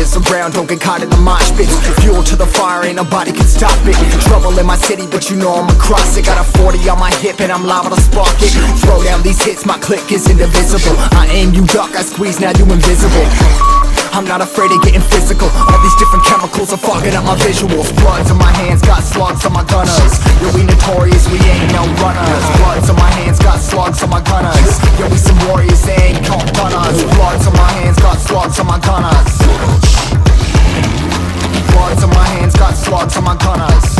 warriors around, don't get caught in the mosh pit. Fuel to the fire, ain't nobody can stop it. Trouble in my city, but you know I'm across it. Got a 40 on my hip and I'm liable to spark it. Throw down these hits, my click is indivisible. I aim, you duck, I squeeze, now you invisible. I'm not afraid of getting physical. All these different chemicals are fogging up my visuals. Bloods on my hands, got slugs on my gunners. Yo, we notorious, we ain't no runners. Bloods on my hands, got slugs on my gunners. Yo, we some warriors, they ain't called gunners. Bloods on my hands, got slugs on my gunners. Bloods on my hands, got slugs on my gunners.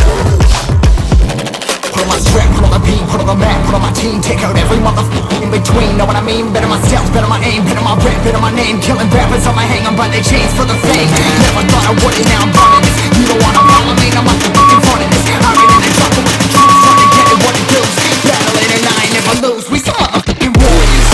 Put on my strap, put on the beam, put on the map, put on my team. Take out every motherfucker in between, know what I mean? Better myself, better my aim, better my rap, better my name. Killing rappers on my hang, I'm by their chains for the fame. Never thought I would it, now I'm running this. You don't wanna follow me, I'm up the in front of this. I get in the trouble with the truth, trying to get it what it does. Battling and I ain't never lose, we some motherfucking warriors.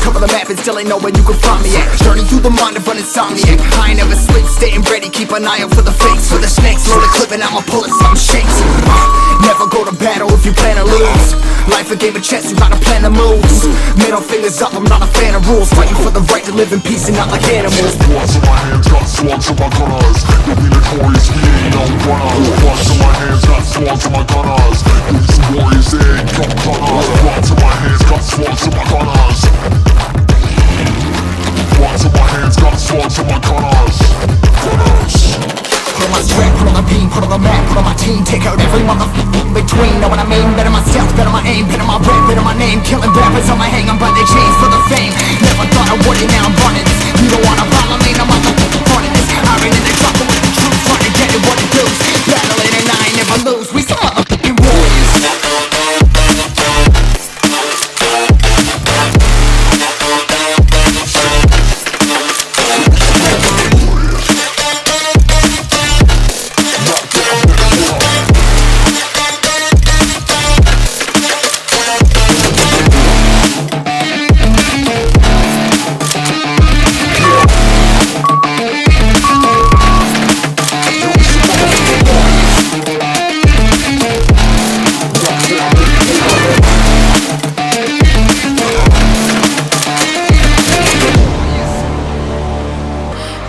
Cover the map and still ain't know where you can find me at. Journey through the mind of an insomniac. I ain't never sleep, staying ready, keep an eye out for the fakes. For the snakes, load a clip and I'ma pull it, something shakes. Never go to battle if you plan to lose. Life a game of chess, you gotta plan the moves. Middle fingers up, I'm not a fan of rules. Fighting for the right to live in peace and not like animals. Bloods on my hands, got slugs on my gunners. Yo, we notorious, we ain't no runners. Bloods on my hands, got slugs on my gunners. Yo, we some warriors, they ain't no gunners. Bloods on my hands, got slugs on my gunners. Bloods on my hands, got slugs on my gunners. Put on my strap, put on the beam, put on the map, put on my team. Take out every motherfucker in between, know what I mean? Better myself, better my aim, better my rap, better my name. Killing rappers on my hang, I'm by their chains for the fame. Never thought I would it, now I'm running this. You don't wanna follow me, I'm motherfucking running this. I ran in the trouble with the truth, trying to get it what it does. Battling and I ain't never lose, we some motherfucking warriors.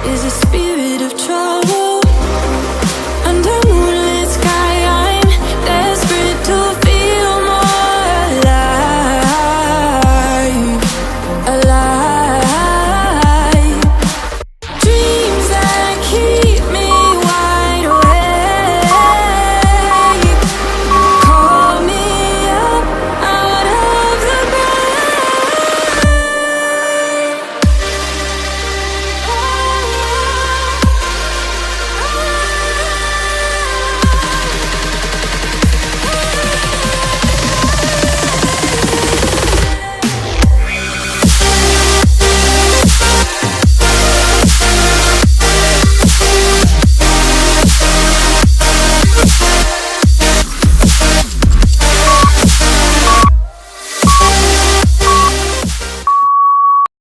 Is a spirit